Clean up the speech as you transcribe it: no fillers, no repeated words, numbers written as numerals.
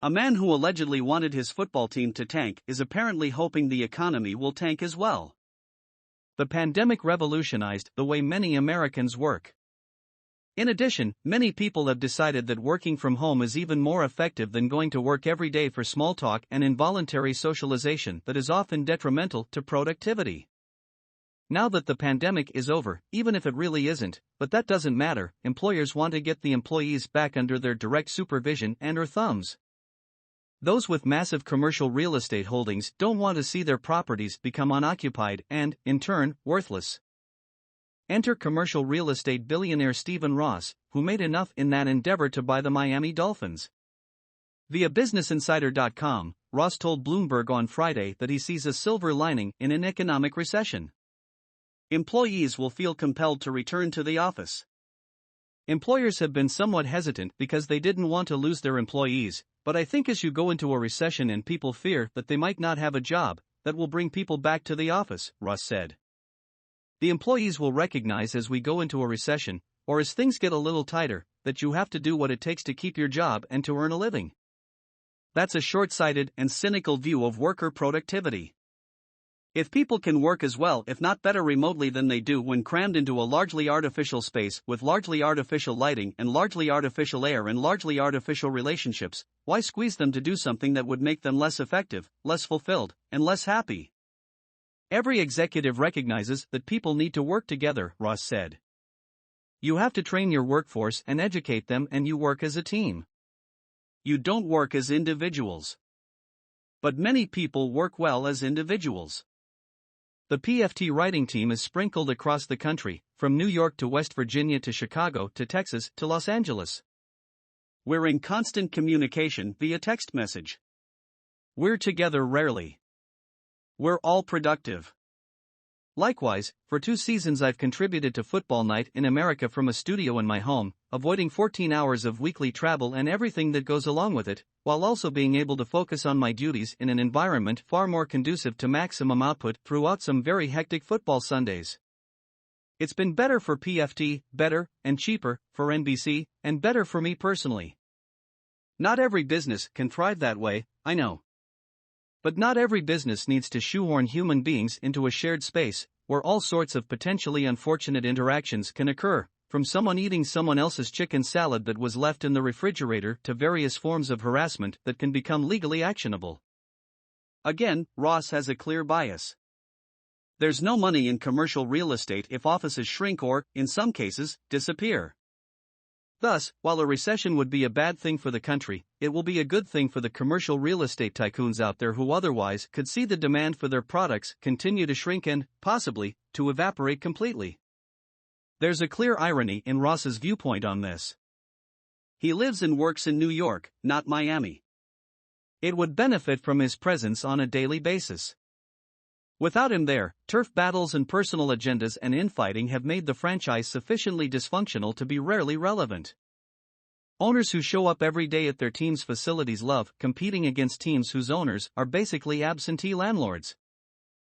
A man who allegedly wanted his football team to tank is apparently hoping the economy will tank as well. The pandemic revolutionized the way many Americans work. In addition, many people have decided that working from home is even more effective than going to work every day for small talk and involuntary socialization that is often detrimental to productivity. Now that the pandemic is over, even if it really isn't, but that doesn't matter, employers want to get the employees back under their direct supervision and/or thumbs. Those with massive commercial real estate holdings don't want to see their properties become unoccupied and, in turn, worthless. Enter commercial real estate billionaire Stephen Ross, who made enough in that endeavor to buy the Miami Dolphins. Via BusinessInsider.com, Ross told Bloomberg on Friday that he sees a silver lining in an economic recession. Employees will feel compelled to return to the office. Employers have been somewhat hesitant because they didn't want to lose their employees, but I think as you go into a recession and people fear that they might not have a job, that will bring people back to the office, Ross said. The employees will recognize as we go into a recession, or as things get a little tighter, that you have to do what it takes to keep your job and to earn a living. That's a short-sighted and cynical view of worker productivity. If people can work as well, if not better remotely than they do when crammed into a largely artificial space with largely artificial lighting and largely artificial air and largely artificial relationships, why squeeze them to do something that would make them less effective, less fulfilled, and less happy? Every executive recognizes that people need to work together, Ross said. You have to train your workforce and educate them, and you work as a team. You don't work as individuals. But many people work well as individuals. The PFT writing team is sprinkled across the country, from New York to West Virginia to Chicago to Texas to Los Angeles. We're in constant communication via text message. We're together rarely. We're all productive. Likewise, for 2 seasons I've contributed to Football Night in America from a studio in my home, avoiding 14 hours of weekly travel and everything that goes along with it, while also being able to focus on my duties in an environment far more conducive to maximum output throughout some very hectic football Sundays. It's been better for PFT, better, and cheaper, for NBC, and better for me personally. Not every business can thrive that way, I know. But not every business needs to shoehorn human beings into a shared space, where all sorts of potentially unfortunate interactions can occur, from someone eating someone else's chicken salad that was left in the refrigerator to various forms of harassment that can become legally actionable. Again, Ross has a clear bias. There's no money in commercial real estate if offices shrink or, in some cases, disappear. Thus, while a recession would be a bad thing for the country, it will be a good thing for the commercial real estate tycoons out there who otherwise could see the demand for their products continue to shrink and, possibly, to evaporate completely. There's a clear irony in Ross's viewpoint on this. He lives and works in New York, not Miami. It would benefit from his presence on a daily basis. Without him there, turf battles and personal agendas and infighting have made the franchise sufficiently dysfunctional to be rarely relevant. Owners who show up every day at their team's facilities love competing against teams whose owners are basically absentee landlords.